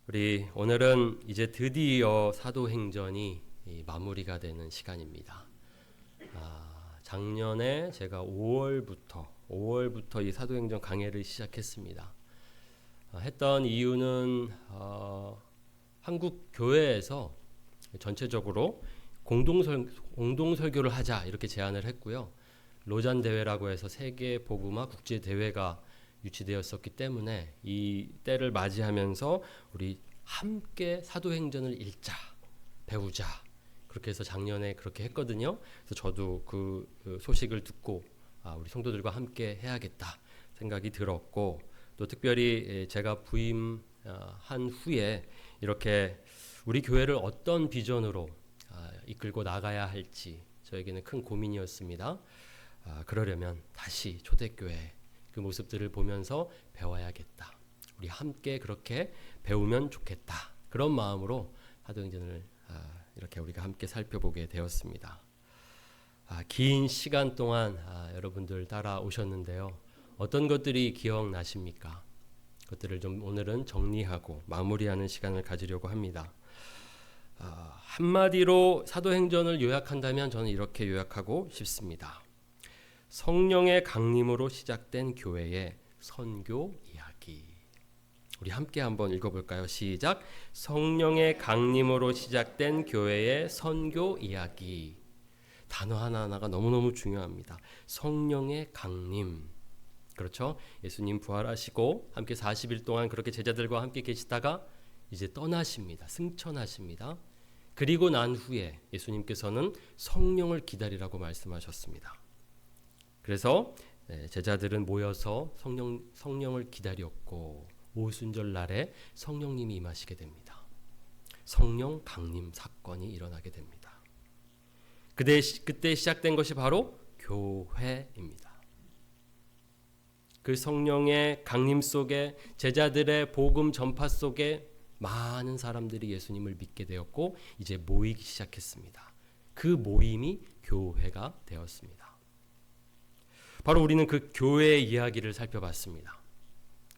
우리 오늘은 이제 드디어 사도행전이 마무리가 되는 시간입니다. 작년에 제가 5월부터 이 사도행전 강해를 시작했습니다. 했던 이유는 한국 교회에서 전체적으로 공동설교를 하자 이렇게 제안을 했고요. 로잔 대회라고 해서 세계 복음화 국제 대회가 유치되었었기 때문에 이 때를 맞이하면서 우리 함께 사도행전을 읽자, 배우자. 그렇게 해서 작년에 그렇게 했거든요. 그래서 저도 그 소식을 듣고 우리 성도들과 함께 해야겠다 생각이 들었고, 또 특별히 제가 부임한 후에 이렇게 우리 교회를 어떤 비전으로 이끌고 나가야 할지 저에게는 큰 고민이었습니다. 그러려면 다시 초대교회 그 모습들을 보면서 배워야겠다. 우리 함께 그렇게 배우면 좋겠다. 그런 마음으로 사도행전을 이렇게 우리가 함께 살펴보게 되었습니다. 긴 시간 동안 여러분들 따라오셨는데요. 어떤 것들이 기억나십니까? 그것들을 좀 오늘은 정리하고 마무리하는 시간을 가지려고 합니다. 한마디로 사도행전을 요약한다면 저는 이렇게 요약하고 싶습니다. 성령의 강림으로 시작된 교회의 선교 이야기. 우리 함께 한번 읽어볼까요? 시작. 성령의 강림으로 시작된 교회의 선교 이야기. 단어 하나하나가 너무너무 중요합니다. 성령의 강림. 그렇죠? 예수님 부활하시고 함께 40일 동안 그렇게 제자들과 함께 계시다가 이제 떠나십니다. 승천하십니다. 그리고 난 후에 예수님께서는 성령을 기다리라고 말씀하셨습니다. 그래서 제자들은 모여서 성령을 기다렸고 오순절 날에 성령님이 임하시게 됩니다. 성령 강림 사건이 일어나게 됩니다. 그때 시작된 것이 바로 교회입니다. 그 성령의 강림 속에 제자들의 복음 전파 속에 많은 사람들이 예수님을 믿게 되었고 이제 모이기 시작했습니다. 그 모임이 교회가 되었습니다. 바로 우리는 그 교회의 이야기를 살펴봤습니다.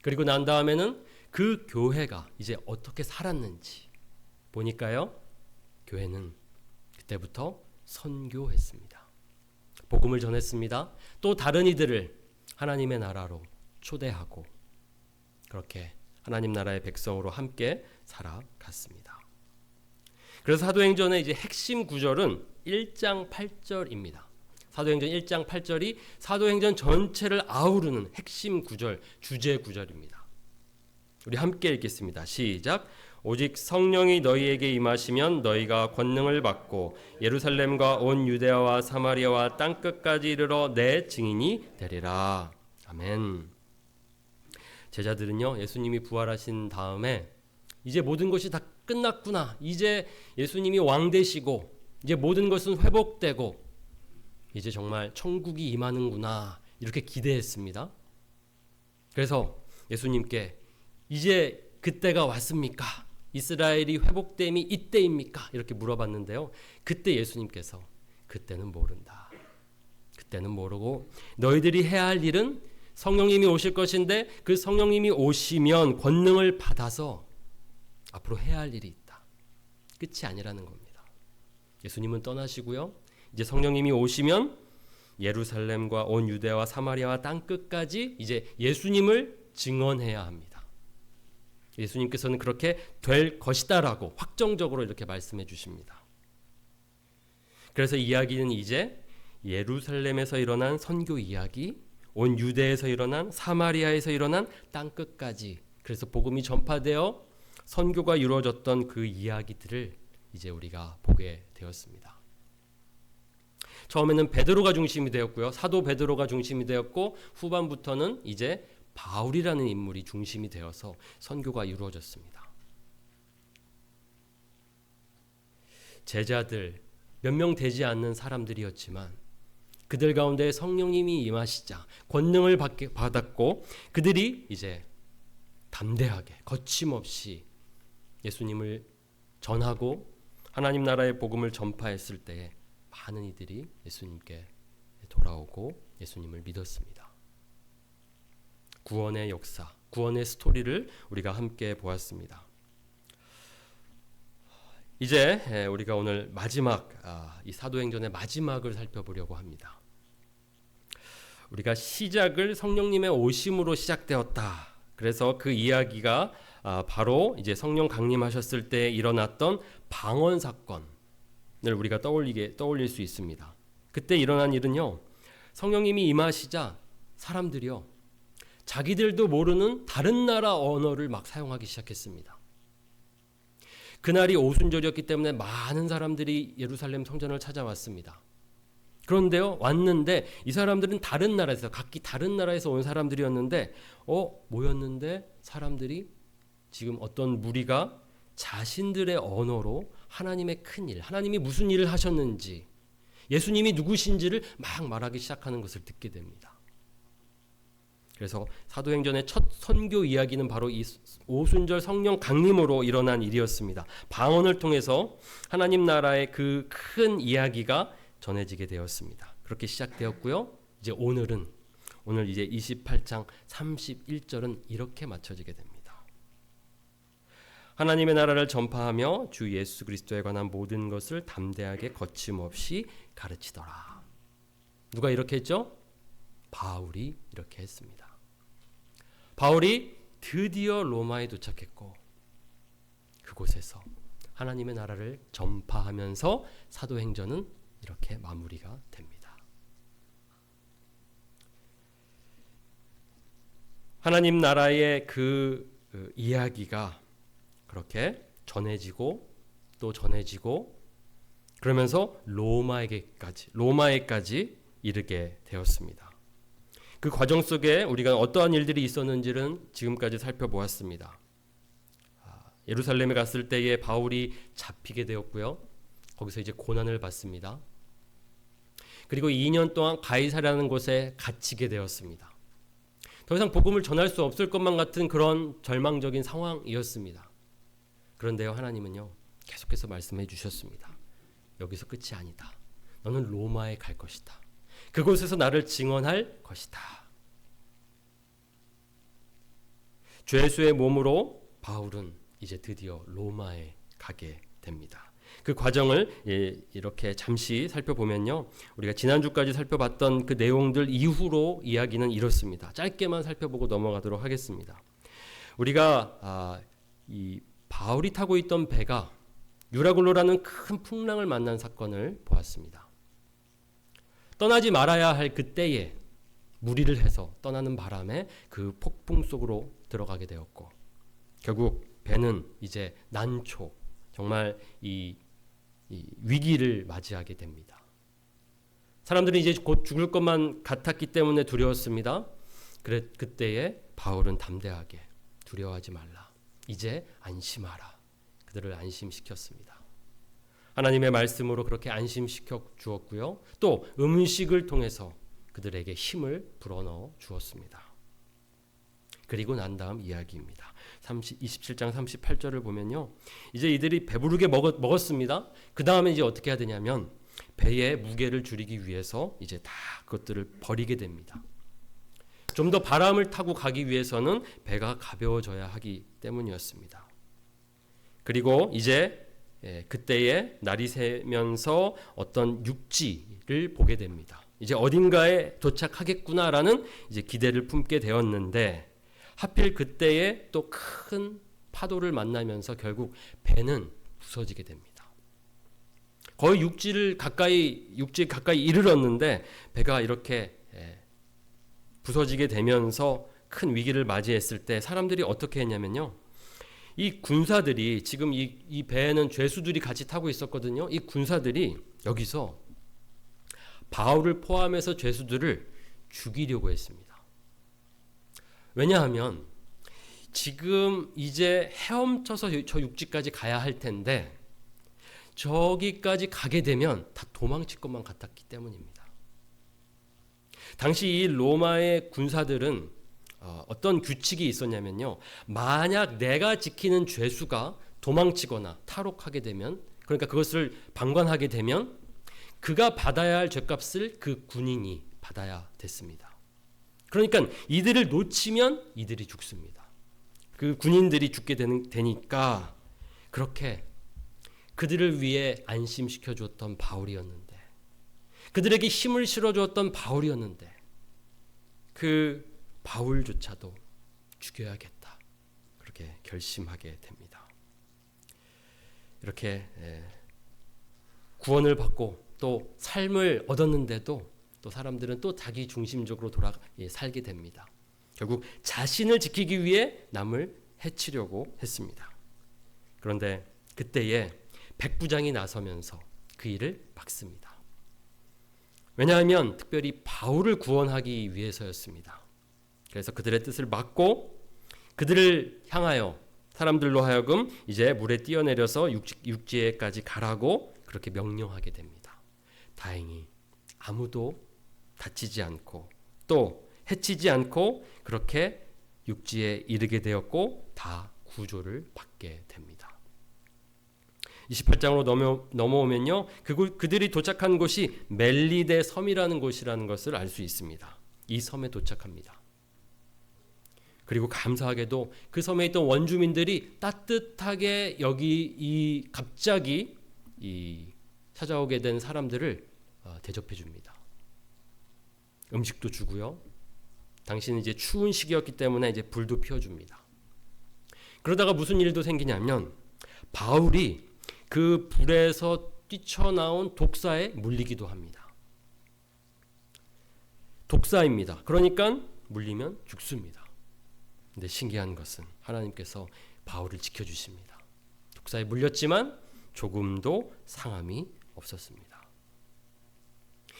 그리고 난 다음에는 그 교회가 이제 어떻게 살았는지 보니까요. 교회는 그때부터 선교했습니다. 복음을 전했습니다. 또 다른 이들을 하나님의 나라로 초대하고 그렇게 하나님 나라의 백성으로 함께 살아갔습니다. 그래서 사도행전의 이제 핵심 구절은 1장 8절입니다. 사도행전 1장 8절이 사도행전 전체를 아우르는 핵심 구절, 주제 구절입니다. 우리 함께 읽겠습니다. 시작. 오직 성령이 너희에게 임하시면 너희가 권능을 받고 예루살렘과 온 유대아와 사마리아와 땅끝까지 이르러 내 증인이 되리라. 아멘. 제자들은요, 예수님이 부활하신 다음에 이제 모든 것이 다 끝났구나. 이제 예수님이 왕 되시고 이제 모든 것은 회복되고 이제 정말 천국이 임하는구나 이렇게 기대했습니다. 그래서 예수님께 이제 그때가 왔습니까? 이스라엘이 회복됨이 이때입니까? 이렇게 물어봤는데요. 그때 예수님께서 그때는 모른다. 그때는 모르고 너희들이 해야 할 일은 성령님이 오실 것인데 그 성령님이 오시면 권능을 받아서 앞으로 해야 할 일이 있다. 끝이 아니라는 겁니다. 예수님은 떠나시고요. 이제 성령님이 오시면 예루살렘과 온 유대와 사마리아와 땅끝까지 이제 예수님을 증언해야 합니다. 예수님께서는 그렇게 될 것이다라고 확정적으로 이렇게 말씀해 주십니다. 그래서 이야기는 이제 예루살렘에서 일어난 선교 이야기, 온 유대에서 일어난 사마리아에서 일어난 땅끝까지 그래서 복음이 전파되어 선교가 이루어졌던 그 이야기들을 이제 우리가 보게 되었습니다. 처음에는 베드로가 중심이 되었고요. 사도 베드로가 중심이 되었고 후반부터는 이제 바울이라는 인물이 중심이 되어서 선교가 이루어졌습니다. 제자들 몇 명 되지 않는 사람들이었지만 그들 가운데 성령님이 임하시자 권능을 받았고 그들이 이제 담대하게 거침없이 예수님을 전하고 하나님 나라의 복음을 전파했을 때에 많은 이들이 예수님께 돌아오고 예수님을 믿었습니다. 구원의 역사, 구원의 스토리를 우리가 함께 보았습니다. 이제 우리가 오늘 마지막 이 사도행전의 마지막을 살펴보려고 합니다. 우리가 시작을 성령님의 오심으로 시작되었다. 그래서 그 이야기가 바로 이제 성령 강림하셨을 때 일어났던 방언 사건을 우리가 떠올릴 수 있습니다. 그때 일어난 일은요, 성령님이 임하시자 사람들이요, 자기들도 모르는 다른 나라 언어를 막 사용하기 시작했습니다. 그날이 오순절이었기 때문에 많은 사람들이 예루살렘 성전을 찾아왔습니다. 그런데요, 왔는데 이 사람들은 다른 나라에서, 각기 다른 나라에서 온 사람들이었는데 모였는데 사람들이 지금 어떤 무리가 자신들의 언어로 하나님의 큰 일, 하나님이 무슨 일을 하셨는지, 예수님이 누구신지를 막 말하기 시작하는 것을 듣게 됩니다. 그래서 사도행전의 첫 선교 이야기는 바로 이 오순절 성령 강림으로 일어난 일이었습니다. 방언을 통해서 하나님 나라의 그 큰 이야기가 전해지게 되었습니다. 그렇게 시작되었고요. 이제 오늘 이제 28장 31절은 이렇게 맞춰지게 됩니다. 하나님의 나라를 전파하며 주 예수 그리스도에 관한 모든 것을 담대하게 거침없이 가르치더라. 누가 이렇게 했죠? 바울이 이렇게 했습니다. 바울이 드디어 로마에 도착했고 그곳에서 하나님의 나라를 전파하면서 사도행전은 이렇게 마무리가 됩니다. 하나님 나라의 그 이야기가 그렇게 전해지고 또 전해지고 그러면서 로마에까지 이르게 되었습니다. 그 과정 속에 우리가 어떠한 일들이 있었는지는 지금까지 살펴보았습니다. 예루살렘에 갔을 때에 바울이 잡히게 되었고요. 거기서 이제 고난을 받습니다. 그리고 2년 동안 가이사라는 곳에 갇히게 되었습니다. 더 이상 복음을 전할 수 없을 것만 같은 그런 절망적인 상황이었습니다. 그런데요, 하나님은요, 계속해서 말씀해 주셨습니다. 여기서 끝이 아니다. 너는 로마에 갈 것이다. 그곳에서 나를 증언할 것이다. 죄수의 몸으로 바울은 이제 드디어 로마에 가게 됩니다. 그 과정을 이렇게 잠시 살펴보면요, 우리가 지난주까지 살펴봤던 그 내용들 이후로 이야기는 이렇습니다. 짧게만 살펴보고 넘어가도록 하겠습니다. 우리가 이 바울이 타고 있던 배가 유라굴로라는 큰 풍랑을 만난 사건을 보았습니다. 떠나지 말아야 할 그때에 무리를 해서 떠나는 바람에 그 폭풍 속으로 들어가게 되었고 결국 배는 이제 난초, 정말 이 위기를 맞이하게 됩니다. 사람들이 이제 곧 죽을 것만 같았기 때문에 두려웠습니다. 그때에 바울은 담대하게 두려워하지 말라. 이제 안심하라. 그들을 안심시켰습니다. 하나님의 말씀으로 그렇게 안심시켜 주었고요. 또 음식을 통해서 그들에게 힘을 불어넣어 주었습니다. 그리고 난 다음 이야기입니다. 27장 38절을 보면요. 이제 이들이 배부르게 먹었습니다. 그 다음에 이제 어떻게 해야 되냐면 배의 무게를 줄이기 위해서 이제 다 그것들을 버리게 됩니다. 좀 더 바람을 타고 가기 위해서는 배가 가벼워져야 하기 때문이었습니다. 그리고 이제 그때에 날이 새면서 어떤 육지를 보게 됩니다. 이제 어딘가에 도착하겠구나라는 이제 기대를 품게 되었는데 하필 그때에 또 큰 파도를 만나면서 결국 배는 부서지게 됩니다. 거의 육지에 가까이 이르렀는데 배가 이렇게 부서지게 되면서 큰 위기를 맞이했을 때 사람들이 어떻게 했냐면요. 이 군사들이 지금 이 배에는 죄수들이 같이 타고 있었거든요. 이 군사들이 여기서 바울을 포함해서 죄수들을 죽이려고 했습니다. 왜냐하면 지금 이제 헤엄쳐서 저 육지까지 가야 할 텐데 저기까지 가게 되면 다 도망칠 것만 같았기 때문입니다. 당시 이 로마의 군사들은 어떤 규칙이 있었냐면요. 만약 내가 지키는 죄수가 도망치거나 탈옥하게 되면, 그러니까 그것을 방관하게 되면 그가 받아야 할 죄값을 그 군인이 받아야 됐습니다. 그러니까 이들을 놓치면 이들이 죽습니다. 그 군인들이 죽게 되니까 그렇게 그들을 위해 안심시켜 주었던 바울이었는데, 그들에게 힘을 실어 주었던 바울이었는데, 그 바울조차도 죽여야겠다, 그렇게 결심하게 됩니다. 이렇게 구원을 받고 또 삶을 얻었는데도 또 사람들은 또 자기 중심적으로 살게 됩니다. 결국 자신을 지키기 위해 남을 해치려고 했습니다. 그런데 그때에 백부장이 나서면서 그 일을 막습니다. 왜냐하면 특별히 바울을 구원하기 위해서였습니다. 그래서 그들의 뜻을 막고 그들을 향하여 사람들로 하여금 이제 물에 뛰어내려서 육지에까지 가라고 그렇게 명령하게 됩니다. 다행히 아무도 다치지 않고 또 해치지 않고 그렇게 육지에 이르게 되었고 다 구조를 받게 됩니다. 28장으로 넘어오면요, 그들이 도착한 곳이 멜리데 섬이라는 곳이라는 것을 알 수 있습니다. 이 섬에 도착합니다. 그리고 감사하게도 그 섬에 있던 원주민들이 따뜻하게 갑자기 찾아오게 된 사람들을 대접해 줍니다. 음식도 주고요. 당시는 이제 추운 시기였기 때문에 이제 불도 피워줍니다. 그러다가 무슨 일도 생기냐면 바울이 그 불에서 뛰쳐나온 독사에 물리기도 합니다. 독사입니다. 그러니까 물리면 죽습니다. 근데 신기한 것은 하나님께서 바울을 지켜주십니다. 독사에 물렸지만 조금도 상함이 없었습니다.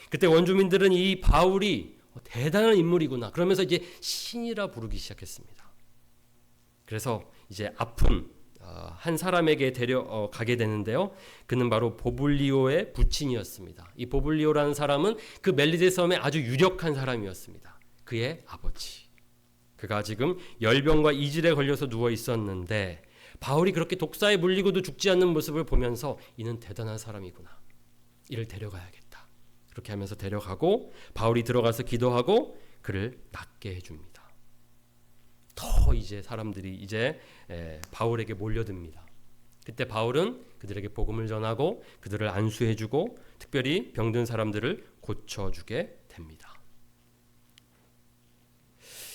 그때 원주민들은 이 바울이 대단한 인물이구나, 그러면서 이제 신이라 부르기 시작했습니다. 그래서 이제 아픈 한 사람에게 데려가게 되는데요. 그는 바로 보블리오의 부친이었습니다. 이 보블리오라는 사람은 그 멜리데 섬의 아주 유력한 사람이었습니다. 그의 아버지. 그가 지금 열병과 이질에 걸려서 누워 있었는데 바울이 그렇게 독사에 물리고도 죽지 않는 모습을 보면서 이는 대단한 사람이구나, 이를 데려가야겠다, 그렇게 하면서 데려가고 바울이 들어가서 기도하고 그를 낫게 해줍니다. 더 이제 사람들이 이제 바울에게 몰려듭니다. 그때 바울은 그들에게 복음을 전하고 그들을 안수해주고 특별히 병든 사람들을 고쳐주게 됩니다.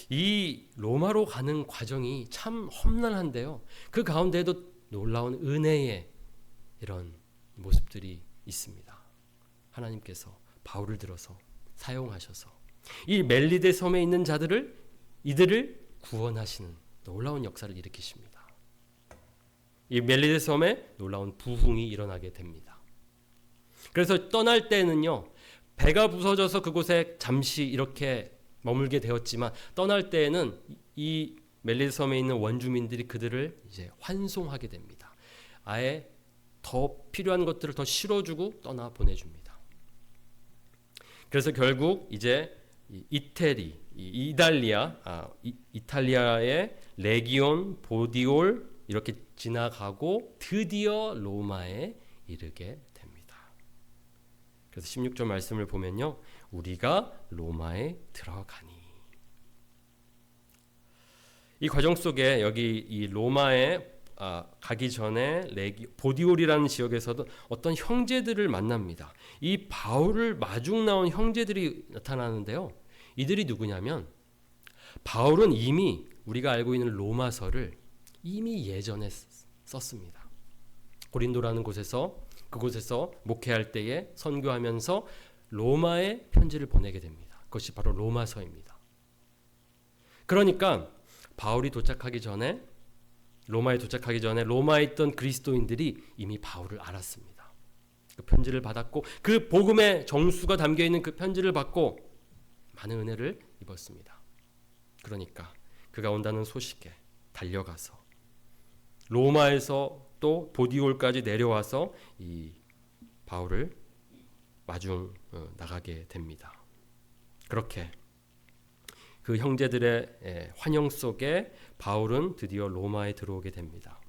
이 로마로 가는 과정이 참 험난한데요, 그 가운데에도 놀라운 은혜의 이런 모습들이 있습니다. 하나님께서 바울을 들어서 사용하셔서 이 멜리데 섬에 있는 이들을 구원하시는 놀라운 역사를 일으키십니다. 이 멜리데 섬에 놀라운 부흥이 일어나게 됩니다. 그래서 떠날 때는요, 배가 부서져서 그곳에 잠시 이렇게 머물게 되었지만 떠날 때에는 이 멜리데 섬에 있는 원주민들이 그들을 이제 환송하게 됩니다. 아예 더 필요한 것들을 더 실어주고 떠나 보내줍니다. 그래서 결국 이제 이탈리아의 레기온, 보디올 이렇게 지나가고 드디어 로마에 이르게 됩니다. 그래서 16절 말씀을 보면요, 우리가 로마에 들어가니. 이 과정 속에 여기 이 로마에 가기 전에 보디올이라는 지역에서도 어떤 형제들을 만납니다. 이 바울을 마중 나온 형제들이 나타나는데요, 이들이 누구냐면 바울은 이미 우리가 알고 있는 로마서를 이미 예전에 썼습니다. 고린도라는 그곳에서 목회할 때에 선교하면서 로마에 편지를 보내게 됩니다. 그것이 바로 로마서입니다. 그러니까 바울이 로마에 도착하기 전에 로마에 있던 그리스도인들이 이미 바울을 알았습니다. 그 편지를 받았고 그 복음의 정수가 담겨있는 그 편지를 받고 많은 은혜를 입었습니다. 그러니까 그가 온다는 소식에 달려가서 로마에서 또 보디올까지 내려와서 이 바울을 마중 나가게 됩니다. 그렇게 그 형제들의 환영 속에 바울은 드디어 로마에 들어오게 됩니다.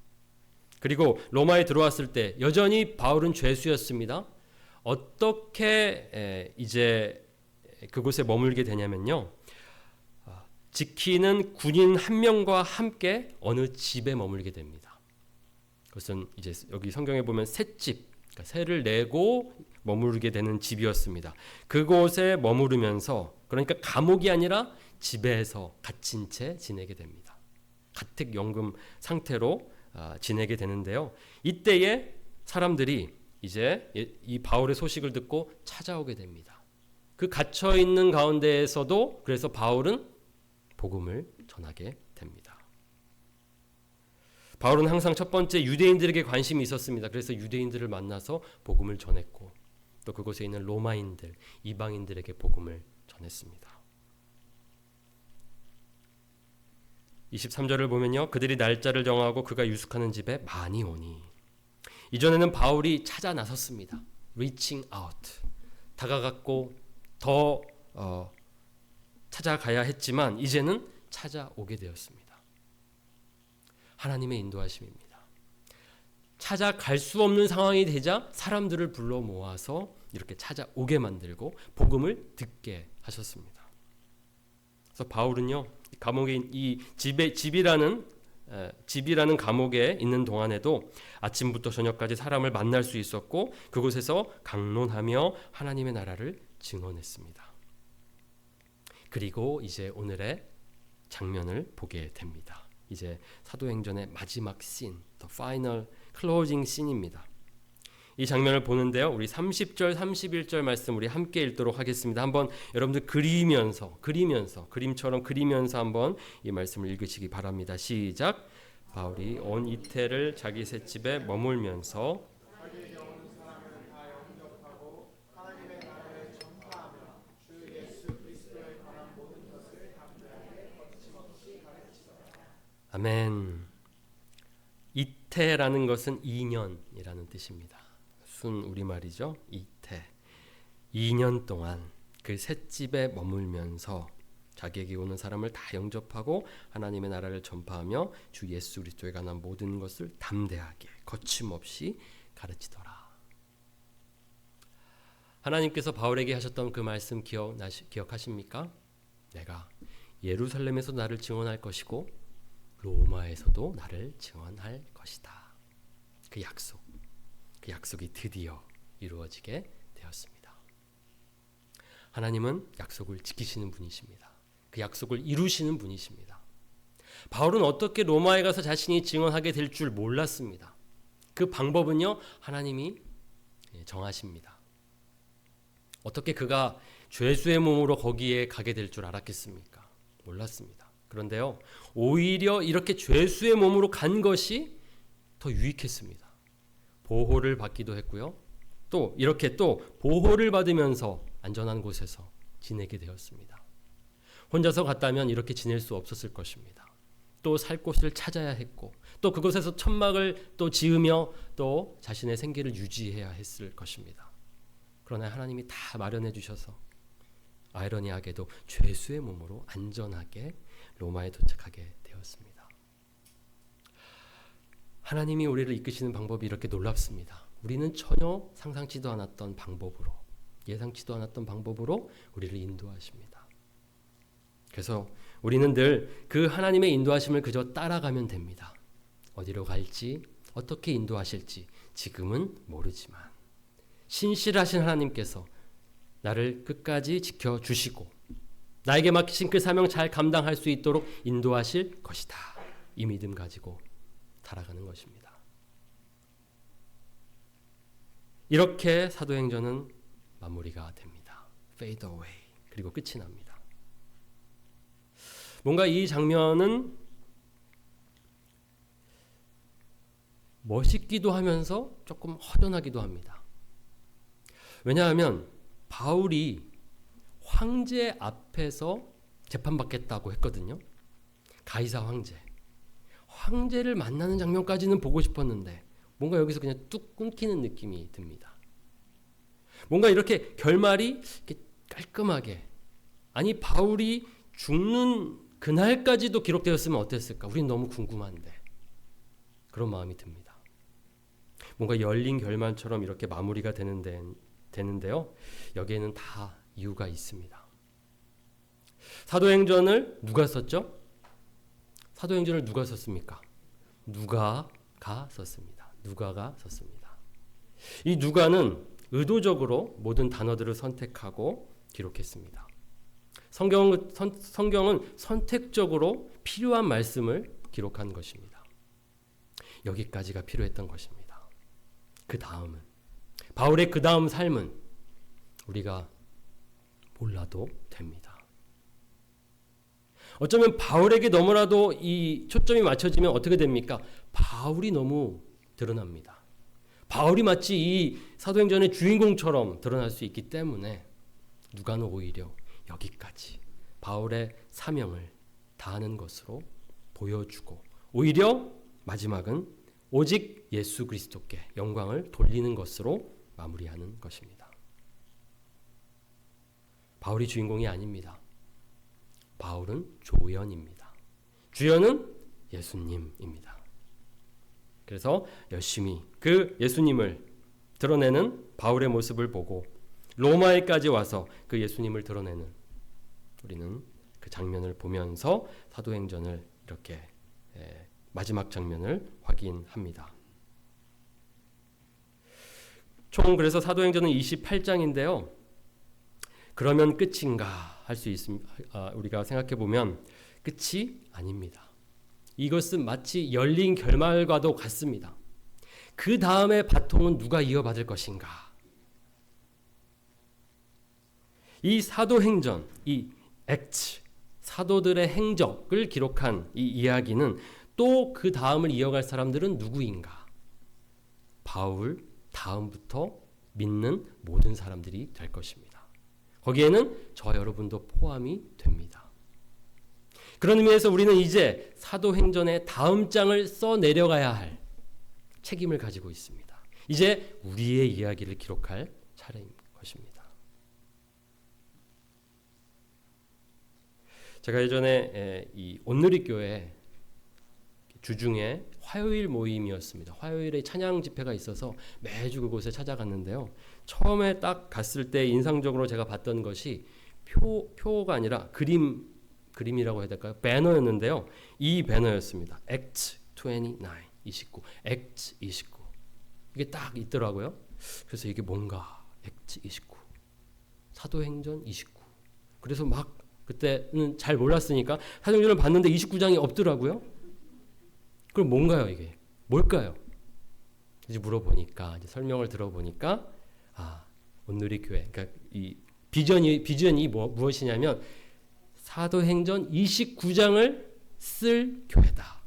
그리고 로마에 들어왔을 때 여전히 바울은 죄수였습니다. 어떻게 이제 그곳에 머물게 되냐면요, 지키는 군인 한 명과 함께 어느 집에 머물게 됩니다. 그것은 이제 여기 성경에 보면 셋집, 그러니까 새를 내고 머무르게 되는 집이었습니다. 그곳에 머무르면서, 그러니까 감옥이 아니라 집에서 갇힌 채 지내게 됩니다. 가택연금 상태로 지내게 되는데요. 이때에 사람들이 이제 이 바울의 소식을 듣고 찾아오게 됩니다. 그 갇혀 있는 가운데에서도 그래서 바울은 복음을 전하게 됩니다. 바울은 항상 첫 번째 유대인들에게 관심이 있었습니다. 그래서 유대인들을 만나서 복음을 전했고, 또 그곳에 있는 로마인들, 이방인들에게 복음을 전했습니다. 23절을 보면요, 그들이 날짜를 정하고 그가 유숙하는 집에 많이 오니. 이전에는 바울이 찾아 나섰습니다. reaching out, 다가갔고 더 찾아가야 했지만 이제는 찾아오게 되었습니다. 하나님의 인도하심입니다. 찾아갈 수 없는 상황이 되자 사람들을 불러 모아서 이렇게 찾아오게 만들고 복음을 듣게 하셨습니다. 그래서 바울은요, 감옥에 이 집이라는 감옥에 있는 동안에도 아침부터 저녁까지 사람을 만날 수 있었고 그곳에서 강론하며 하나님의 나라를 증언했습니다. 그리고 이제 오늘의 장면을 보게 됩니다. 이제 사도행전의 마지막 씬, the final closing scene입니다. 이 장면을 보는데요, 우리 30절, 31절 말씀 우리 함께 읽도록 하겠습니다. 한번 여러분들 그림처럼 그리면서 한번 이 말씀을 읽으시기 바랍니다. 시작. 바울이 온 이태를 자기 셋집에 머물면서 아멘. 이태라는 것은 2년이라는 뜻입니다. 순 우리말이죠. 이태. 2년 동안 그 셋집에 머물면서 자기에게 오는 사람을 다 영접하고 하나님의 나라를 전파하며 주 예수 그리스도에 관한 모든 것을 담대하게 거침없이 가르치더라. 하나님께서 바울에게 하셨던 그 말씀 기억하십니까? 내가 예루살렘에서 나를 증언할 것이고 로마에서도 나를 증언할 것이다. 그 약속이 드디어 이루어지게 되었습니다. 하나님은 약속을 지키시는 분이십니다. 그 약속을 이루시는 분이십니다. 바울은 어떻게 로마에 가서 자신이 증언하게 될 줄 몰랐습니다. 그 방법은요, 하나님이 정하십니다. 어떻게 그가 죄수의 몸으로 거기에 가게 될 줄 알았겠습니까? 몰랐습니다. 그런데요, 오히려 이렇게 죄수의 몸으로 간 것이 더 유익했습니다. 보호를 받기도 했고요. 또 이렇게 또 보호를 받으면서 안전한 곳에서 지내게 되었습니다. 혼자서 갔다면 이렇게 지낼 수 없었을 것입니다. 또 살 곳을 찾아야 했고 또 그곳에서 천막을 또 지으며 또 자신의 생계를 유지해야 했을 것입니다. 그러나 하나님이 다 마련해 주셔서 아이러니하게도 죄수의 몸으로 안전하게 로마에 도착하게 되었습니다. 하나님이 우리를 이끄시는 방법이 이렇게 놀랍습니다. 우리는 전혀 상상치도 않았던 방법으로, 예상치도 않았던 방법으로 우리를 인도하십니다. 그래서 우리는 늘 그 하나님의 인도하심을 그저 따라가면 됩니다. 어디로 갈지, 어떻게 인도하실지 지금은 모르지만 신실하신 하나님께서 나를 끝까지 지켜주시고 나에게 맡기신 그 사명 잘 감당할 수 있도록 인도하실 것이다. 이 믿음 가지고 살아가는 것입니다. 이렇게 사도행전은 마무리가 됩니다. Fade away. 그리고 끝이 납니다. 뭔가 이 장면은 멋있기도 하면서 조금 허전하기도 합니다. 왜냐하면 바울이 황제 앞에서 재판받겠다고 했거든요. 가이사 황제를 만나는 장면까지는 보고 싶었는데 뭔가 여기서 그냥 뚝 끊기는 느낌이 듭니다. 뭔가 이렇게 결말이 이렇게 깔끔하게, 아니 바울이 죽는 그날까지도 기록되었으면 어땠을까? 우린 너무 궁금한데 그런 마음이 듭니다. 뭔가 열린 결말처럼 이렇게 마무리가 되는데요. 여기에는 다 이유가 있습니다. 사도행전을 누가 썼죠? 사도행전을 누가 썼습니까? 누가가 썼습니다. 누가가 썼습니다. 이 누가는 의도적으로 모든 단어들을 선택하고 기록했습니다. 성경은 선택적으로 필요한 말씀을 기록한 것입니다. 여기까지가 필요했던 것입니다. 그 다음은, 바울의 그 다음 삶은 우리가 몰라도 됩니다. 어쩌면 바울에게 너무나도 이 초점이 맞춰지면 어떻게 됩니까? 바울이 너무 드러납니다. 바울이 마치 이 사도행전의 주인공처럼 드러날 수 있기 때문에 누가는 오히려 여기까지 바울의 사명을 다하는 것으로 보여주고, 오히려 마지막은 오직 예수 그리스도께 영광을 돌리는 것으로 마무리하는 것입니다. 바울이 주인공이 아닙니다. 바울은 조연입니다. 주연은 예수님입니다. 그래서 열심히 그 예수님을 드러내는 바울의 모습을 보고 로마에까지 와서 그 예수님을 드러내는 우리는 그 장면을 보면서 사도행전을 이렇게 마지막 장면을 확인합니다. 총 그래서 사도행전은 28장인데요. 그러면 끝인가 할 수 있습니다. 우리가 생각해 보면 끝이 아닙니다. 이것은 마치 열린 결말과도 같습니다. 그 다음에 바통은 누가 이어받을 것인가? 이 사도행전, 이 액트, 사도들의 행적을 기록한 이 이야기는 또 그 다음을 이어갈 사람들은 누구인가? 바울 다음부터 믿는 모든 사람들이 될 것입니다. 거기에는 저 여러분도 포함이 됩니다. 그런 의미에서 우리는 이제 사도행전의 다음 장을 써내려가야 할 책임을 가지고 있습니다. 이제 우리의 이야기를 기록할 차례인 것입니다. 제가 예전에 이 온누리교회 주중에 화요일 모임이었습니다. 화요일에 찬양 집회가 있어서 매주 그곳에 찾아갔는데요. 처음에 딱 갔을 때 인상적으로 제가 봤던 것이 표가 아니라 그림이라고 해야 될까요? 배너였는데요. 이 배너였습니다. Act 29, Act 29. 이게 딱 있더라고요. 그래서 이게 뭔가 Act 29, 사도행전 29. 그래서 막 그때는 잘 몰랐으니까 사도행전을 봤는데 29장이 없더라고요. 그럼 뭔가요 이게? 뭘까요? 이제 물어보니까, 이제 설명을 들어보니까 온누리교회, 그러니까 이 비전이 무엇이냐면 사도행전 29장을 쓸 교회다.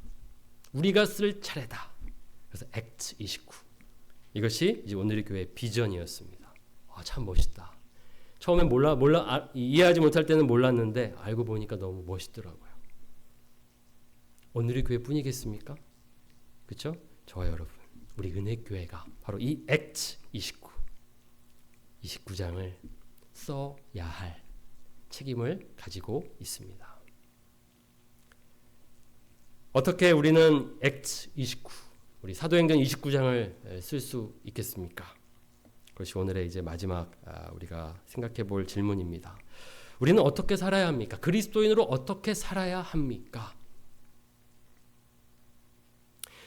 우리가 쓸 차례다. 그래서 액트 29. 이것이 이제 온누리교회의 비전이었습니다. 참 멋있다. 처음엔 이해하지 못할 때는 몰랐는데 알고 보니까 너무 멋있더라고요. 온누리교회 뿐이겠습니까? 그렇죠? 저와 여러분, 우리 은혜교회가 바로 이 액트 29장을 써야 할 책임을 가지고 있습니다. 어떻게 우리는 액트 29, 우리 사도행전 29장을 쓸 수 있겠습니까? 그것이 오늘의 이제 마지막 우리가 생각해 볼 질문입니다. 우리는 어떻게 살아야 합니까? 그리스도인으로 어떻게 살아야 합니까?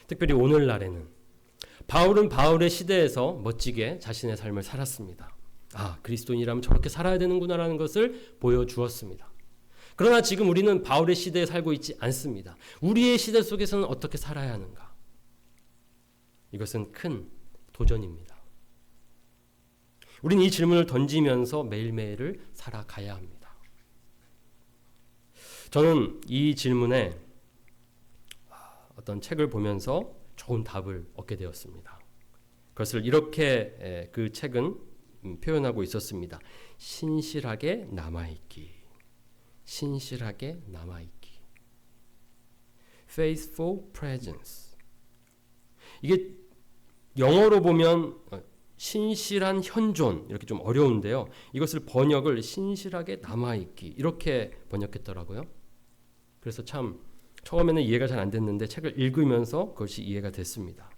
특별히 오늘날에는 바울은 바울의 시대에서 멋지게 자신의 삶을 살았습니다. 그리스도인이라면 저렇게 살아야 되는구나라는 것을 보여주었습니다. 그러나 지금 우리는 바울의 시대에 살고 있지 않습니다. 우리의 시대 속에서는 어떻게 살아야 하는가? 이것은 큰 도전입니다. 우리는 이 질문을 던지면서 매일매일을 살아가야 합니다. 저는 이 질문에 어떤 책을 보면서 좋은 답을 얻게 되었습니다. 그것을 이렇게 그 책은 표현하고 있었습니다. 신실하게 남아있기. 신실하게 남아있기. Faithful presence. 이게 영어로 보면 신실한 현존, 이렇게 좀 어려운데요. 이것을 번역을 신실하게 남아있기 이렇게 번역했더라고요. 그래서 참 처음에는 이해가 잘 안 됐는데 책을 읽으면서 그것이 이해가 됐습니다.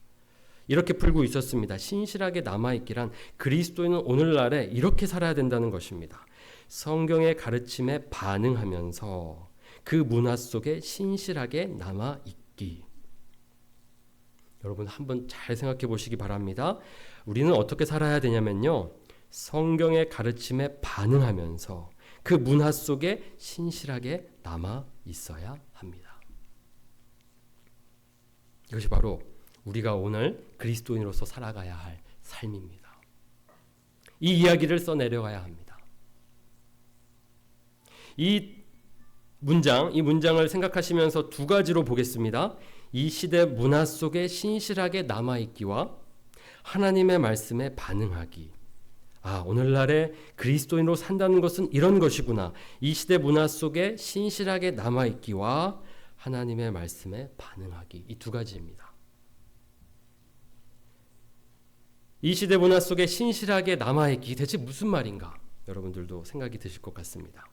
이렇게 풀고 있었습니다. 신실하게 남아있기란 그리스도인은 오늘날에 이렇게 살아야 된다는 것입니다. 성경의 가르침에 반응하면서 그 문화 속에 신실하게 남아있기. 여러분 한번 잘 생각해 보시기 바랍니다. 우리는 어떻게 살아야 되냐면요. 성경의 가르침에 반응하면서 그 문화 속에 신실하게 남아 있어야 합니다. 이것이 바로 우리가 오늘 그리스도인으로서 살아가야 할 삶입니다. 이 이야기를 써내려가야 합니다. 이 문장을 생각하시면서 두 가지로 보겠습니다. 이 시대 문화 속에 신실하게 남아있기와 하나님의 말씀에 반응하기. 오늘날에 그리스도인으로 산다는 것은 이런 것이구나. 이 시대 문화 속에 신실하게 남아있기와 하나님의 말씀에 반응하기. 이 두 가지입니다. 이 시대 문화 속에 신실하게 남아있기 대체 무슨 말인가? 여러분들도 생각이 드실 것 같습니다.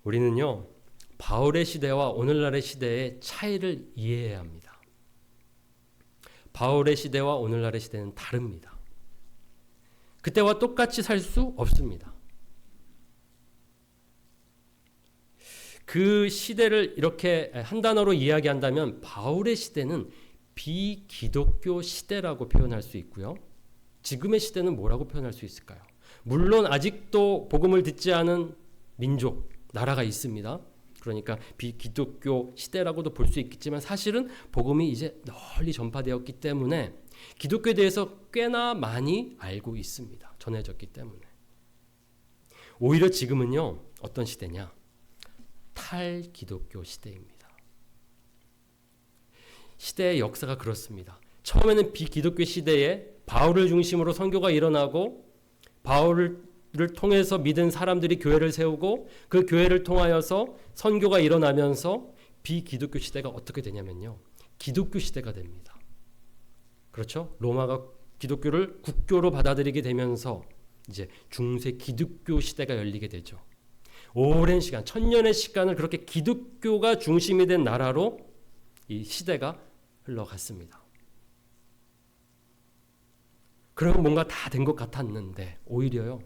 우리는요, 바울의 시대와 오늘날의 시대의 차이를 이해해야 합니다. 바울의 시대와 오늘날의 시대는 다릅니다. 그때와 똑같이 살 수 없습니다. 그 시대를 이렇게 한 단어로 이야기한다면 바울의 시대는 비기독교 시대라고 표현할 수 있고요. 지금의 시대는 뭐라고 표현할 수 있을까요? 물론 아직도 복음을 듣지 않은 민족, 나라가 있습니다. 그러니까 비기독교 시대라고도 볼 수 있겠지만 사실은 복음이 이제 널리 전파되었기 때문에 기독교에 대해서 꽤나 많이 알고 있습니다. 전해졌기 때문에. 오히려 지금은요, 어떤 시대냐? 탈기독교 시대입니다. 시대의 역사가 그렇습니다. 처음에는 비기독교 시대에 바울을 중심으로 선교가 일어나고 바울을 통해서 믿은 사람들이 교회를 세우고 그 교회를 통하여서 선교가 일어나면서 비기독교 시대가 어떻게 되냐면요. 기독교 시대가 됩니다. 그렇죠? 로마가 기독교를 국교로 받아들이게 되면서 이제 중세 기독교 시대가 열리게 되죠. 오랜 시간, 1000년의 시간을 그렇게 기독교가 중심이 된 나라로 이 시대가 흘러갔습니다. 그러면 뭔가 다 된 것 같았는데 오히려요.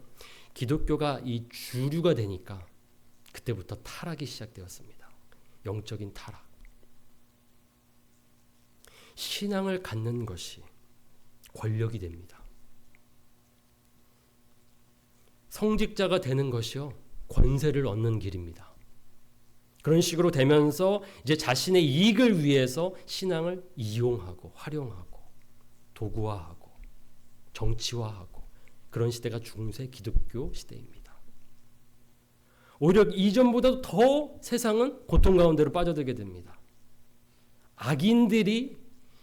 기독교가 이 주류가 되니까 그때부터 타락이 시작되었습니다. 영적인 타락. 신앙을 갖는 것이 권력이 됩니다. 성직자가 되는 것이요. 권세를 얻는 길입니다. 그런 식으로 되면서 이제 자신의 이익을 위해서 신앙을 이용하고 활용하고 도구화하고 정치화하고 그런 시대가 중세 기독교 시대입니다. 오히려 이전보다 더 세상은 고통 가운데로 빠져들게 됩니다. 악인들이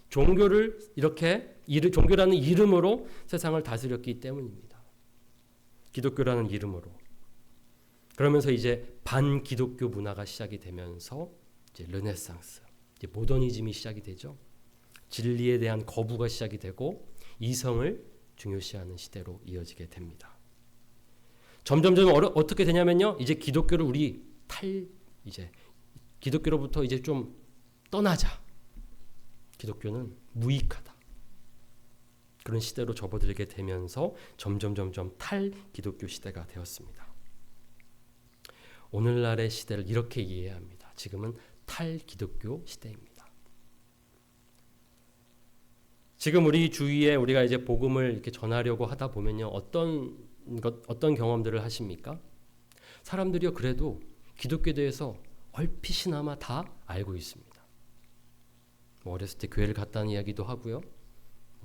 종교를 이렇게 종교라는 이름으로 세상을 다스렸기 때문입니다. 기독교라는 이름으로. 그러면서 이제 반기독교 문화가 시작이 되면서 이제 르네상스, 이제 모더니즘이 시작이 되죠. 진리에 대한 거부가 시작이 되고 이성을 중요시하는 시대로 이어지게 됩니다. 점점점 어떻게 되냐면요. 이제 기독교를 이제 기독교로부터 이제 좀 떠나자. 기독교는 무익하다. 그런 시대로 접어들게 되면서 점점 탈기독교 시대가 되었습니다. 오늘날의 시대를 이렇게 이해해야 합니다. 지금은 탈기독교 시대입니다. 지금 우리 주위에 우리가 이제 복음을 이렇게 전하려고 하다 보면요. 어떤 경험들을 하십니까? 사람들이요. 그래도 기독교에 대해서 얼핏이나마 다 알고 있습니다. 어렸을 때 교회를 갔다는 이야기도 하고요.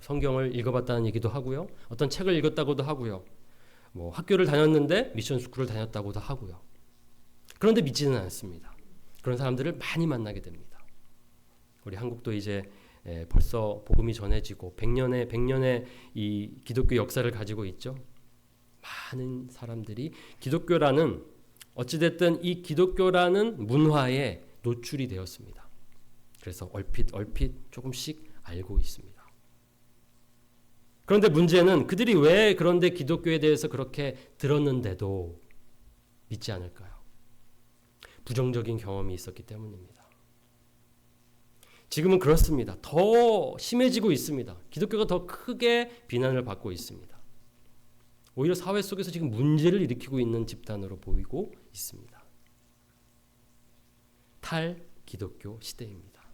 성경을 읽어봤다는 얘기도 하고요. 어떤 책을 읽었다고도 하고요. 학교를 다녔는데 미션 스쿨을 다녔다고도 하고요. 그런데 믿지는 않습니다. 그런 사람들을 많이 만나게 됩니다. 우리 한국도 이제 벌써 복음이 전해지고 100년의 이 기독교 역사를 가지고 있죠. 많은 사람들이 기독교라는 어찌됐든 이 기독교라는 문화에 노출이 되었습니다. 그래서 얼핏 조금씩 알고 있습니다. 그런데 문제는 그들이 왜 그런데 기독교에 대해서 그렇게 들었는데도 믿지 않을까요? 부정적인 경험이 있었기 때문입니다. 지금은 그렇습니다. 더 심해지고 있습니다. 기독교가 더 크게 비난을 받고 있습니다. 오히려 사회 속에서 지금 문제를 일으키고 있는 집단으로 보이고 있습니다. 탈기독교 시대입니다.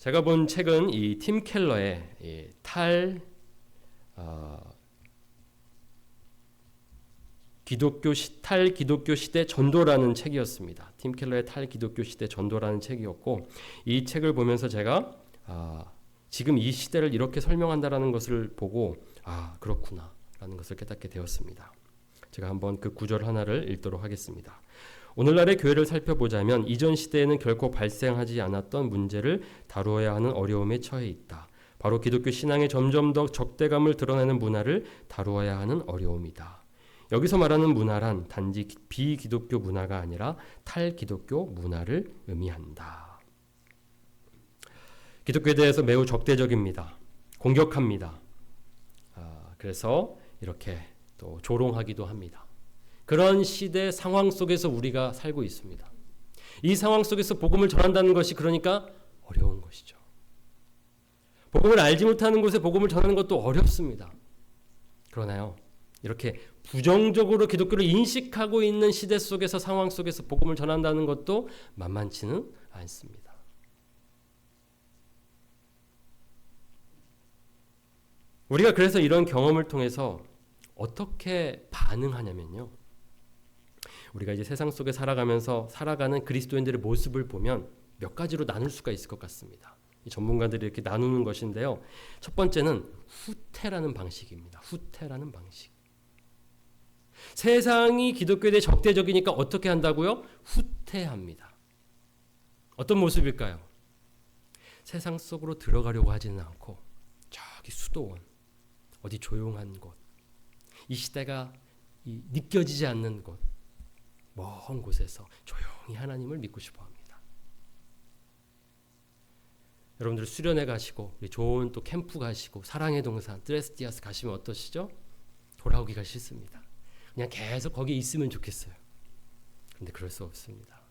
제가 본 책은 이 팀 켈러의 이 기독교 시대 전도라는 책이었습니다. 팀 켈러의 탈기독교 시대 전도라는 책이었고, 이 책을 보면서 제가 지금 이 시대를 이렇게 설명한다라는 것을 보고 그렇구나라는 것을 깨닫게 되었습니다. 제가 한번 그 구절 하나를 읽도록 하겠습니다. 오늘날의 교회를 살펴보자면 이전 시대에는 결코 발생하지 않았던 문제를 다루어야 하는 어려움에 처해 있다. 바로 기독교 신앙의 점점 더 적대감을 드러내는 문화를 다루어야 하는 어려움이다. 여기서 말하는 문화란 단지 비기독교 문화가 아니라 탈기독교 문화를 의미한다. 기독교에 대해서 매우 적대적입니다. 공격합니다. 그래서 이렇게 또 조롱하기도 합니다. 그런 시대 상황 속에서 우리가 살고 있습니다. 이 상황 속에서 복음을 전한다는 것이 그러니까 어려운 것이죠. 복음을 알지 못하는 곳에 복음을 전하는 것도 어렵습니다. 그러나요, 이렇게 부정적으로 기독교를 인식하고 있는 시대 속에서 상황 속에서 복음을 전한다는 것도 만만치는 않습니다. 우리가 그래서 이런 경험을 통해서 어떻게 반응하냐면요, 우리가 이제 세상 속에 살아가면서 살아가는 그리스도인들의 모습을 보면 몇 가지로 나눌 수가 있을 것 같습니다. 이 전문가들이 이렇게 나누는 것인데요. 첫 번째는 후퇴라는 방식입니다. 후퇴라는 방식. 세상이 기독교에 대해 적대적이니까 어떻게 한다고요? 후퇴합니다. 어떤 모습일까요? 세상 속으로 들어가려고 하지는 않고 저기 수도원, 어디 조용한 곳, 이 시대가 느껴지지 않는 곳, 먼 곳에서 조용히 하나님을 믿고 싶어 합니다. 여러분들 수련회 가시고 좋은 또 캠프 가시고 사랑의 동산, 드레스디아스 가시면 어떠시죠? 돌아오기가 싫습니다. 그냥 계속 거기 있으면 좋겠어요. 그런데 그럴 수 없습니다.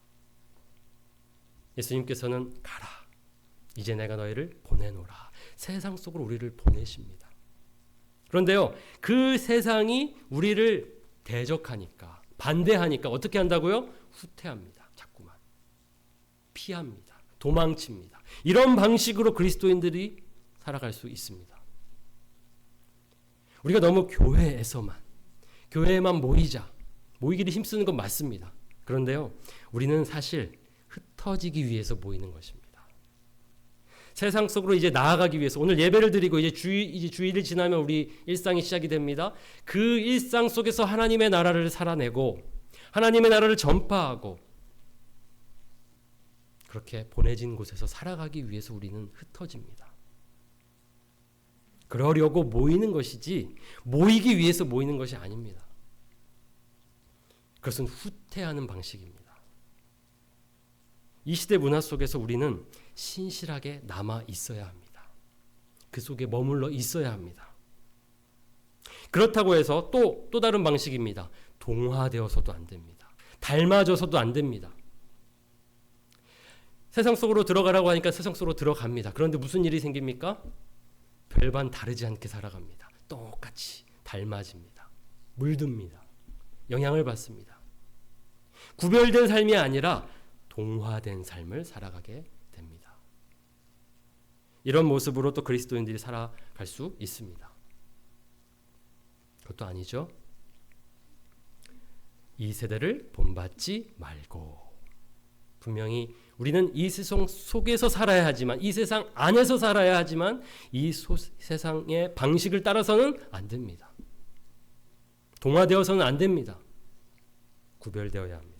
예수님께서는 가라. 이제 내가 너희를 보내노라. 세상 속으로 우리를 보내십니다. 그런데요, 그 세상이 우리를 대적하니까, 반대하니까 어떻게 한다고요? 후퇴합니다. 자꾸만. 피합니다. 도망칩니다. 이런 방식으로 그리스도인들이 살아갈 수 있습니다. 우리가 너무 교회에만 모이기를 힘쓰는 건 맞습니다. 그런데요, 우리는 사실 흩어지기 위해서 모이는 것입니다. 세상 속으로 이제 나아가기 위해서 오늘 예배를 드리고 이제 주일을 지나면 우리 일상이 시작이 됩니다. 그 일상 속에서 하나님의 나라를 살아내고 하나님의 나라를 전파하고 그렇게 보내진 곳에서 살아가기 위해서 우리는 흩어집니다. 그러려고 모이는 것이지 모이기 위해서 모이는 것이 아닙니다. 그것은 후퇴하는 방식입니다. 이 시대 문화 속에서 우리는 신실하게 남아 있어야 합니다. 그 속에 머물러 있어야 합니다. 그렇다고 해서 또 다른 방식입니다. 동화되어서도 안 됩니다. 닮아져서도 안 됩니다. 세상 속으로 들어가라고 하니까 세상 속으로 들어갑니다. 그런데 무슨 일이 생깁니까? 별반 다르지 않게 살아갑니다. 똑같이 닮아집니다. 물듭니다. 영향을 받습니다. 구별된 삶이 아니라 동화된 삶을 살아가게 됩니다. 이런 모습으로 또 그리스도인들이 살아갈 수 있습니다. 그것도 아니죠. 이 세대를 본받지 말고, 분명히 우리는 이 세상 속에서 살아야 하지만, 이 세상 안에서 살아야 하지만 이 세상의 방식을 따라서는 안 됩니다. 동화되어서는 안 됩니다. 구별되어야 합니다.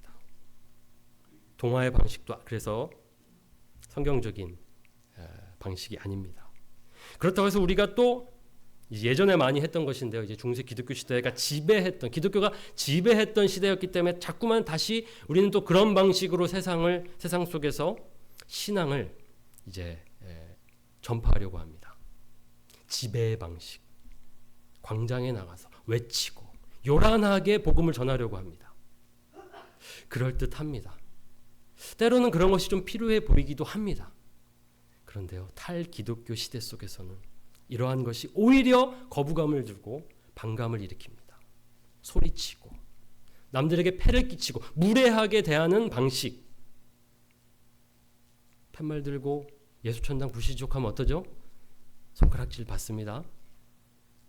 동화의 방식도 그래서 성경적인 방식이 아닙니다. 그렇다고 해서 우리가 또 예전에 많이 했던 것인데요. 이제 중세 기독교 시대가 기독교가 지배했던 시대였기 때문에 자꾸만 다시 우리는 또 그런 방식으로 세상 속에서 신앙을 이제 전파하려고 합니다. 지배의 방식. 광장에 나가서 외치고 요란하게 복음을 전하려고 합니다. 그럴듯합니다. 때로는 그런 것이 좀 필요해 보이기도 합니다. 그런데요, 탈기독교 시대 속에서는 이러한 것이 오히려 거부감을 들고 반감을 일으킵니다. 소리치고 남들에게 폐를 끼치고 무례하게 대하는 방식, 팻말 들고 예수천당 부시족하면 어떠죠? 손가락질 받습니다.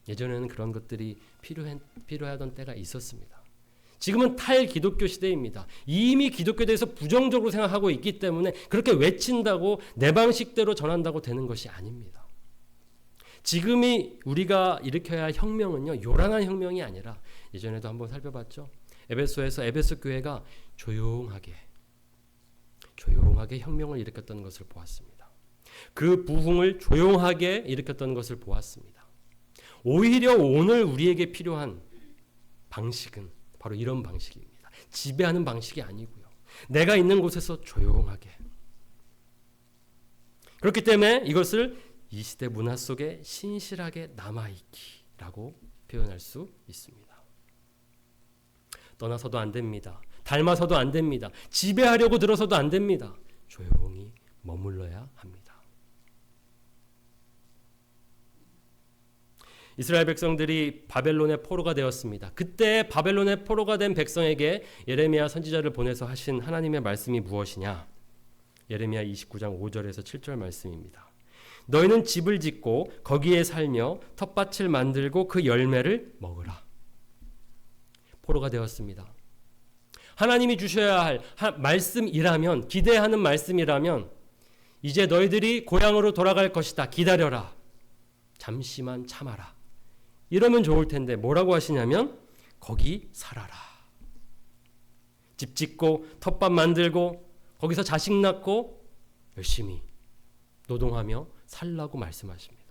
예전에는 그런 것들이 필요하던 때가 있었습니다. 지금은 탈기독교 시대입니다. 이미 기독교에 대해서 부정적으로 생각하고 있기 때문에 그렇게 외친다고 내 방식대로 전한다고 되는 것이 아닙니다. 지금이 우리가 일으켜야 할 혁명은요, 요란한 혁명이 아니라 예전에도 한번 살펴봤죠. 에베소에서 에베소 교회가 조용하게 혁명을 일으켰던 것을 보았습니다. 그 부흥을 조용하게 일으켰던 것을 보았습니다. 오히려 오늘 우리에게 필요한 방식은 바로 이런 방식입니다. 지배하는 방식이 아니고요. 내가 있는 곳에서 조용하게. 그렇기 때문에 이것을 이 시대 문화 속에 신실하게 남아있기라고 표현할 수 있습니다. 떠나서도 안 됩니다. 닮아서도 안 됩니다. 지배하려고 들어서도 안 됩니다. 조용히 머물러야 합니다. 이스라엘 백성들이 바벨론의 포로가 되었습니다. 그때 바벨론의 포로가 된 백성에게 예레미야 선지자를 보내서 하신 하나님의 말씀이 무엇이냐? 예레미야 29장 5절에서 7절 말씀입니다. 너희는 집을 짓고 거기에 살며 텃밭을 만들고 그 열매를 먹으라. 포로가 되었습니다. 하나님이 주셔야 할 말씀이라면, 기대하는 말씀이라면 이제 너희들이 고향으로 돌아갈 것이다. 기다려라. 잠시만 참아라. 이러면 좋을 텐데 뭐라고 하시냐면 거기 살아라. 집 짓고 텃밭 만들고 거기서 자식 낳고 열심히 노동하며 살라고 말씀하십니다.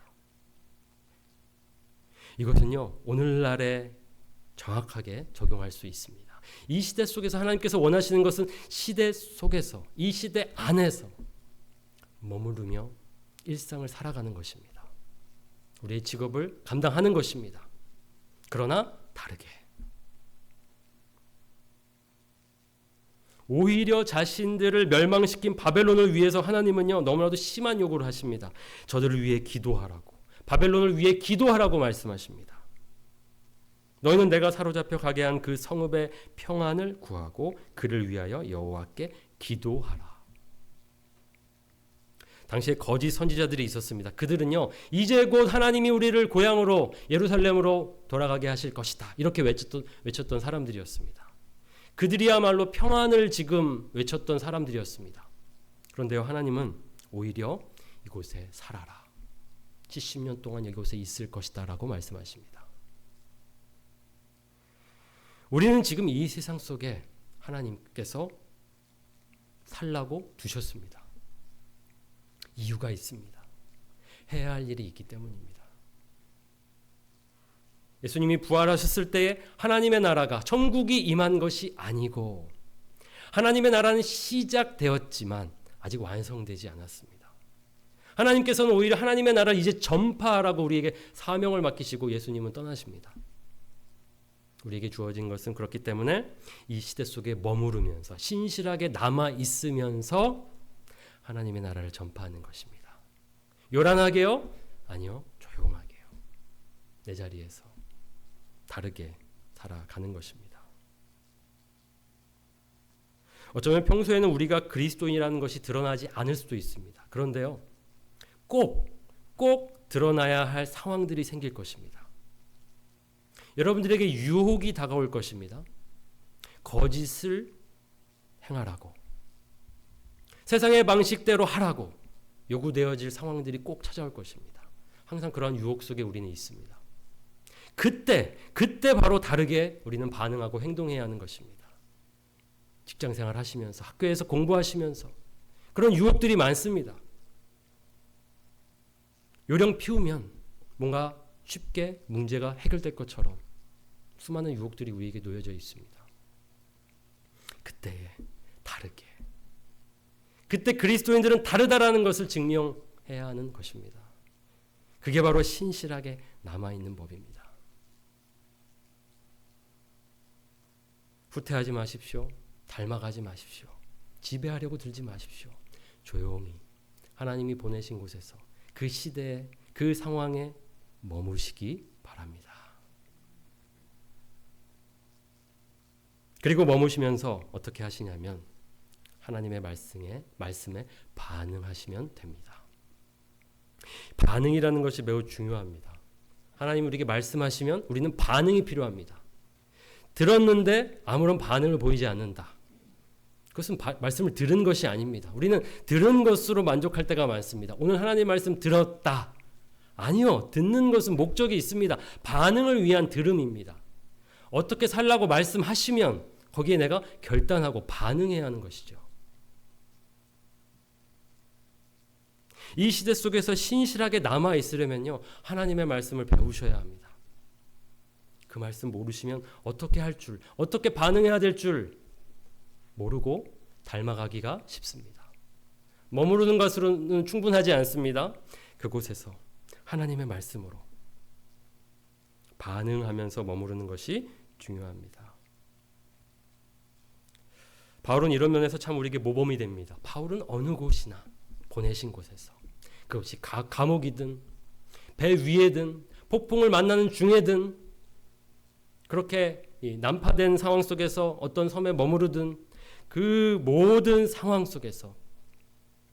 이것은요, 오늘날에 정확하게 적용할 수 있습니다. 이 시대 속에서 하나님께서 원하시는 것은 시대 속에서, 이 시대 안에서 머무르며 일상을 살아가는 것입니다. 우리의 직업을 감당하는 것입니다. 그러나 다르게. 오히려 자신들을 멸망시킨 바벨론을 위해서 하나님은요, 너무나도 심한 요구를 하십니다. 저들을 위해 기도하라고, 바벨론을 위해 기도하라고 말씀하십니다. 너희는 내가 사로잡혀 가게 한 그 성읍의 평안을 구하고 그를 위하여 여호와께 기도하라. 당시에 거짓 선지자들이 있었습니다. 그들은요, 이제 곧 하나님이 우리를 고향으로 예루살렘으로 돌아가게 하실 것이다. 이렇게 외쳤던 사람들이었습니다. 그들이야말로 평안을 지금 외쳤던 사람들이었습니다. 그런데요, 하나님은 오히려 이곳에 살아라. 70년 동안 이곳에 있을 것이다 라고 말씀하십니다. 우리는 지금 이 세상 속에 하나님께서 살라고 두셨습니다. 이유가 있습니다. 해야 할 일이 있기 때문입니다. 예수님이 부활하셨을 때에 하나님의 나라가, 천국이 임한 것이 아니고 하나님의 나라는 시작되었지만 아직 완성되지 않았습니다. 하나님께서는 오히려 하나님의 나라를 이제 전파하라고 우리에게 사명을 맡기시고 예수님은 떠나십니다. 우리에게 주어진 것은 그렇기 때문에 이 시대 속에 머무르면서 신실하게 남아 있으면서 하나님의 나라를 전파하는 것입니다. 요란하게요? 아니요, 조용하게요. 내 자리에서 다르게 살아가는 것입니다. 어쩌면 평소에는 우리가 그리스도인이라는 것이 드러나지 않을 수도 있습니다. 그런데요, 꼭 드러나야 할 상황들이 생길 것입니다. 여러분들에게 유혹이 다가올 것입니다. 거짓을 행하라고, 세상의 방식대로 하라고 요구되어질 상황들이 꼭 찾아올 것입니다. 항상 그러한 유혹 속에 우리는 있습니다. 그때 바로 다르게 우리는 반응하고 행동해야 하는 것입니다. 직장생활 하시면서, 학교에서 공부하시면서 그런 유혹들이 많습니다. 요령 피우면 뭔가 쉽게 문제가 해결될 것처럼 수많은 유혹들이 우리에게 놓여져 있습니다. 그때에 다르게, 그때 그리스도인들은 다르다라는 것을 증명해야 하는 것입니다. 그게 바로 신실하게 남아있는 법입니다. 후퇴하지 마십시오. 닮아가지 마십시오. 지배하려고 들지 마십시오. 조용히 하나님이 보내신 곳에서 그 시대에, 그 상황에 머무시기 바랍니다. 그리고 머무시면서 어떻게 하시냐면 하나님의 말씀에 반응하시면 됩니다. 반응이라는 것이 매우 중요합니다. 하나님 우리에게 말씀하시면 우리는 반응이 필요합니다. 들었는데 아무런 반응을 보이지 않는다. 그것은 말씀을 들은 것이 아닙니다. 우리는 들은 것으로 만족할 때가 많습니다. 오늘 하나님 말씀 들었다. 아니요. 듣는 것은 목적이 있습니다. 반응을 위한 들음입니다. 어떻게 살라고 말씀하시면 거기에 내가 결단하고 반응해야 하는 것이죠. 이 시대 속에서 신실하게 남아 있으려면요, 하나님의 말씀을 배우셔야 합니다. 그 말씀 모르시면 어떻게 할 줄, 어떻게 반응해야 될 줄 모르고 닮아가기가 쉽습니다. 머무르는 것으로는 충분하지 않습니다. 그곳에서 하나님의 말씀으로 반응하면서 머무르는 것이 중요합니다. 바울은 이런 면에서 참 우리에게 모범이 됩니다. 바울은 어느 곳이나 보내신 곳에서, 그것이 감옥이든 배 위에든 폭풍을 만나는 중에든, 그렇게 난파된 상황 속에서 어떤 섬에 머무르든, 그 모든 상황 속에서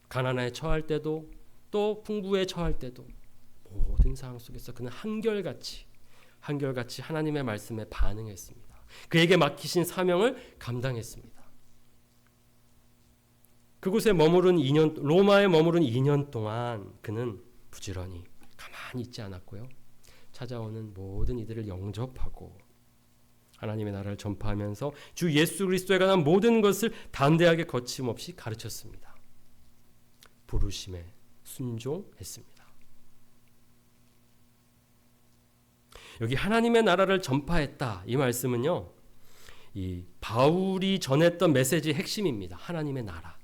가난에 처할 때도 또 풍부에 처할 때도 모든 상황 속에서 그는 한결같이 하나님의 말씀에 반응했습니다. 그에게 맡기신 사명을 감당했습니다. 그곳에 로마에 머무른 2년 동안 그는 부지런히 가만히 있지 않았고요. 찾아오는 모든 이들을 영접하고 하나님의 나라를 전파하면서 주 예수 그리스도에 관한 모든 것을 담대하게 거침없이 가르쳤습니다. 부르심에 순종했습니다. 여기 하나님의 나라를 전파했다, 이 말씀은요, 이 바울이 전했던 메시지의 핵심입니다. 하나님의 나라.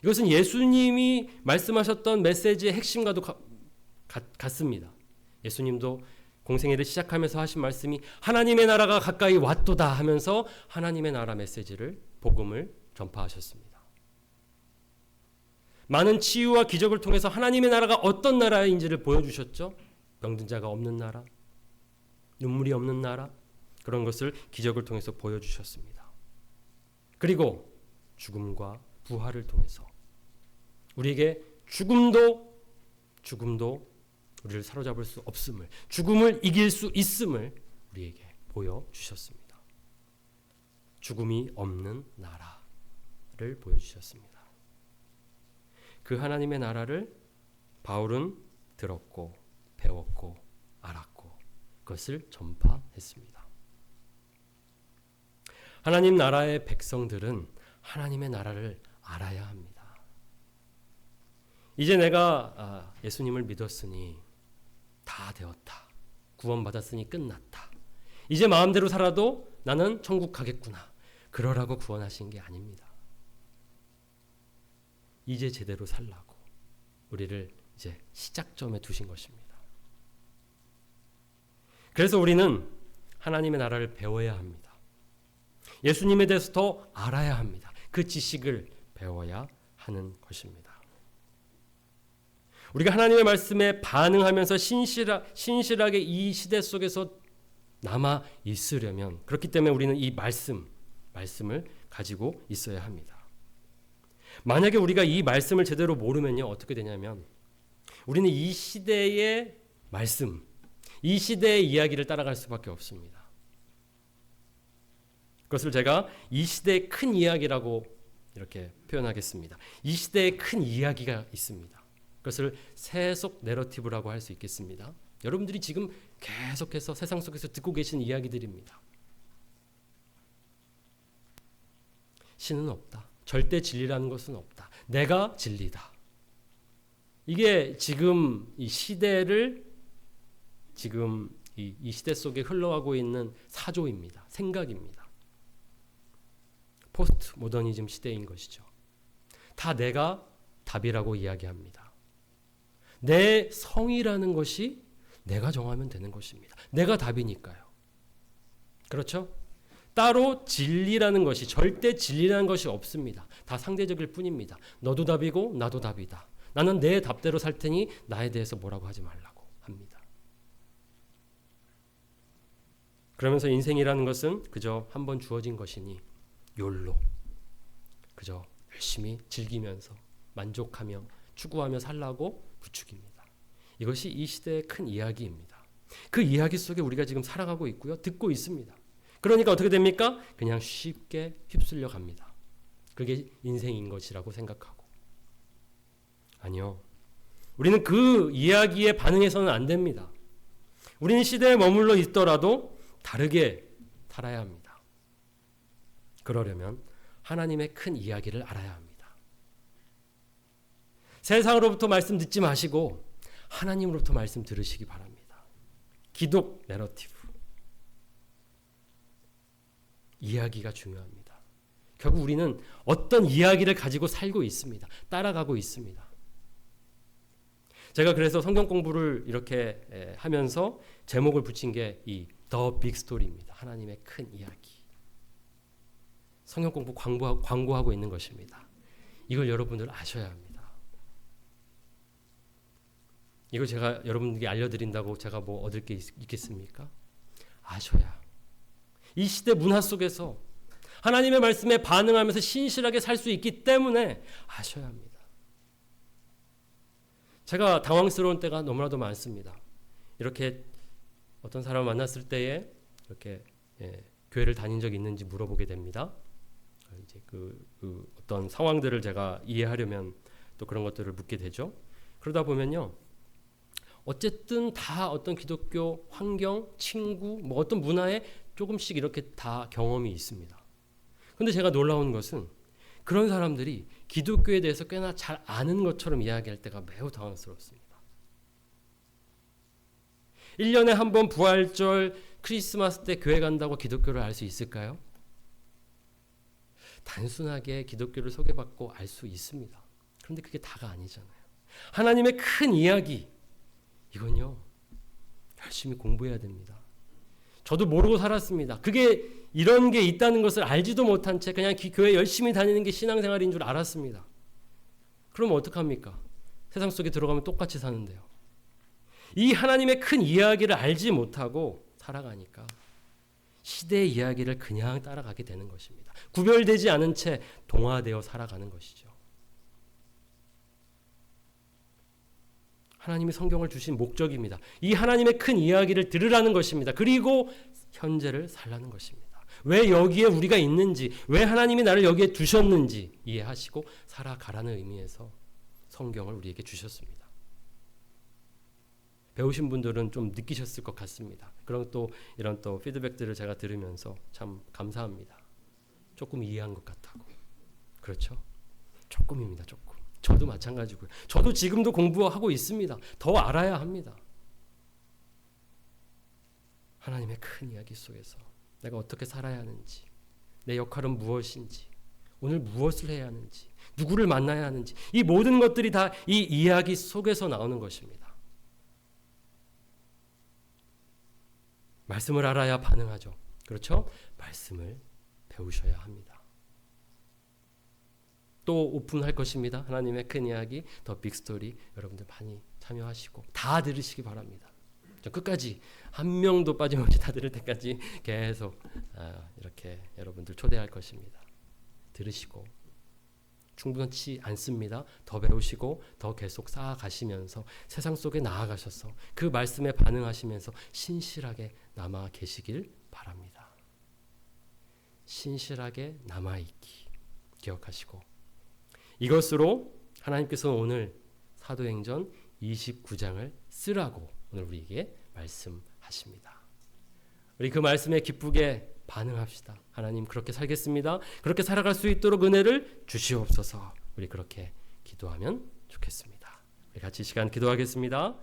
이것은 예수님이 말씀하셨던 메시지의 핵심과도 같습니다. 예수님도 공생애를 시작하면서 하신 말씀이 하나님의 나라가 가까이 왔도다 하면서 하나님의 나라 메시지를, 복음을 전파하셨습니다. 많은 치유와 기적을 통해서 하나님의 나라가 어떤 나라인지를 보여주셨죠. 병든 자가 없는 나라, 눈물이 없는 나라, 그런 것을 기적을 통해서 보여주셨습니다. 그리고 죽음과 부활을 통해서 우리에게 죽음도 우리를 사로잡을 수 없음을, 죽음을 이길 수 있음을 우리에게 보여주셨습니다. 죽음이 없는 나라를 보여주셨습니다. 그 하나님의 나라를 바울은 들었고 배웠고 알았고 그것을 전파했습니다. 하나님 나라의 백성들은 하나님의 나라를 알아야 합니다. 이제 내가 예수님을 믿었으니 다 되었다. 구원받았으니 끝났다. 이제 마음대로 살아도 나는 천국 가겠구나. 그러라고 구원하신 게 아닙니다. 이제 제대로 살라고 우리를 이제 시작점에 두신 것입니다. 그래서 우리는 하나님의 나라를 배워야 합니다. 예수님에 대해서 더 알아야 합니다. 그 지식을 배워야 하는 것입니다. 우리가 하나님의 말씀에 반응하면서 신실하게 이 시대 속에서 남아 있으려면, 그렇기 때문에 우리는 이 말씀을 가지고 있어야 합니다. 만약에 우리가 이 말씀을 제대로 모르면요, 어떻게 되냐면 우리는 이 시대의 말씀, 이 시대의 이야기를 따라갈 수밖에 없습니다. 그것을 제가 이 시대의 큰 이야기라고 이렇게 표현하겠습니다. 이 시대의 큰 이야기가 있습니다. 그것을 세속 내러티브라고 할 수 있겠습니다. 여러분들이 지금 계속해서 세상 속에서 듣고 계신 이야기들입니다. 신은 없다. 절대 진리라는 것은 없다. 내가 진리다. 이게 지금 이 시대를, 지금 이 시대 속에 흘러가고 있는 사조입니다. 생각입니다. 포스트 모더니즘 시대인 것이죠. 다 내가 답이라고 이야기합니다. 내 성이라는 것이 내가 정하면 되는 것입니다. 내가 답이니까요. 그렇죠? 따로 진리라는 것이, 절대 진리라는 것이 없습니다. 다 상대적일 뿐입니다. 너도 답이고 나도 답이다. 나는 내 답대로 살 테니 나에 대해서 뭐라고 하지 말라고 합니다. 그러면서 인생이라는 것은 그저 한 번 주어진 것이니 욜로, 그저 열심히 즐기면서 만족하며 추구하며 살라고 부추깁니다. 이것이 이 시대의 큰 이야기입니다. 그 이야기 속에 우리가 지금 살아가고 있고요. 듣고 있습니다. 그러니까 어떻게 됩니까? 그냥 쉽게 휩쓸려 갑니다. 그게 인생인 것이라고 생각하고. 아니요. 우리는 그 이야기에 반응해서는 안 됩니다. 우리는 시대에 머물러 있더라도 다르게 살아야 합니다. 그러려면 하나님의 큰 이야기를 알아야 합니다. 세상으로부터 말씀 듣지 마시고 하나님으로부터 말씀 들으시기 바랍니다. 기독 내러티브. 이야기가 중요합니다. 결국 우리는 어떤 이야기를 가지고 살고 있습니다. 따라가고 있습니다. 제가 그래서 성경 공부를 이렇게 하면서 제목을 붙인 게 이 The Big Story입니다. 하나님의 큰 이야기. 성경 공부 광고하고 있는 것입니다. 이걸 여러분들 아셔야 합니다. 이걸 제가 여러분들에게 알려드린다고 제가 뭐 얻을 게 있겠습니까? 아셔야. 이 시대 문화 속에서 하나님의 말씀에 반응하면서 신실하게 살 수 있기 때문에 아셔야 합니다. 제가 당황스러운 때가 너무나도 많습니다. 이렇게 어떤 사람을 만났을 때에 이렇게 교회를 다닌 적이 있는지 물어보게 됩니다. 이제 그 어떤 상황들을 제가 이해하려면 또 그런 것들을 묻게 되죠. 그러다 보면요. 어쨌든 다 어떤 기독교 환경, 친구, 뭐 어떤 문화에 조금씩 이렇게 다 경험이 있습니다. 근데 제가 놀라운 것은 그런 사람들이 기독교에 대해서 꽤나 잘 아는 것처럼 이야기할 때가 매우 당황스럽습니다. 1년에 한 번 부활절, 크리스마스 때 교회 간다고 기독교를 알 수 있을까요? 단순하게 기독교를 소개받고 알 수 있습니다. 그런데 그게 다가 아니잖아요. 하나님의 큰 이야기, 이건요, 열심히 공부해야 됩니다. 저도 모르고 살았습니다. 그게 이런 게 있다는 것을 알지도 못한 채 그냥 교회 열심히 다니는 게 신앙생활인 줄 알았습니다. 그럼 어떡합니까? 세상 속에 들어가면 똑같이 사는데요. 이 하나님의 큰 이야기를 알지 못하고 살아가니까 시대의 이야기를 그냥 따라가게 되는 것입니다. 구별되지 않은 채 동화되어 살아가는 것이죠. 하나님이 성경을 주신 목적입니다. 이 하나님의 큰 이야기를 들으라는 것입니다. 그리고 현재를 살라는 것입니다. 왜 여기에 우리가 있는지, 왜 하나님이 나를 여기에 두셨는지 이해하시고 살아가라는 의미에서 성경을 우리에게 주셨습니다. 배우신 분들은 좀 느끼셨을 것 같습니다. 그런 또 이런 또 피드백들을 제가 들으면서 참 감사합니다. 조금 이해한 것 같다고. 그렇죠? 조금입니다. 조금. 저도 마찬가지고요. 저도 지금도 공부하고 있습니다. 더 알아야 합니다. 하나님의 큰 이야기 속에서 내가 어떻게 살아야 하는지, 내 역할은 무엇인지, 오늘 무엇을 해야 하는지, 누구를 만나야 하는지, 이 모든 것들이 다 이 이야기 속에서 나오는 것입니다. 말씀을 알아야 반응하죠. 그렇죠? 말씀을 배우셔야 합니다. 또 오픈할 것입니다. 하나님의 큰 이야기, 더 빅스토리 여러분들 많이 참여하시고 다 들으시기 바랍니다. 끝까지 한 명도 빠짐없이 다 들을 때까지 계속 이렇게 여러분들 초대할 것입니다. 들으시고 충분치 않습니다. 더 배우시고 더 계속 쌓아가시면서 세상 속에 나아가셔서 그 말씀에 반응하시면서 신실하게 남아 계시길 바랍니다. 신실하게 남아있기 기억하시고 이것으로 하나님께서 오늘 사도행전 29장을 쓰라고 오늘 우리에게 말씀하십니다. 우리 그 말씀에 기쁘게 반응합시다. 하나님 그렇게 살겠습니다. 그렇게 살아갈 수 있도록 은혜를 주시옵소서. 우리 그렇게 기도하면 좋겠습니다. 우리 같이 시간 기도하겠습니다.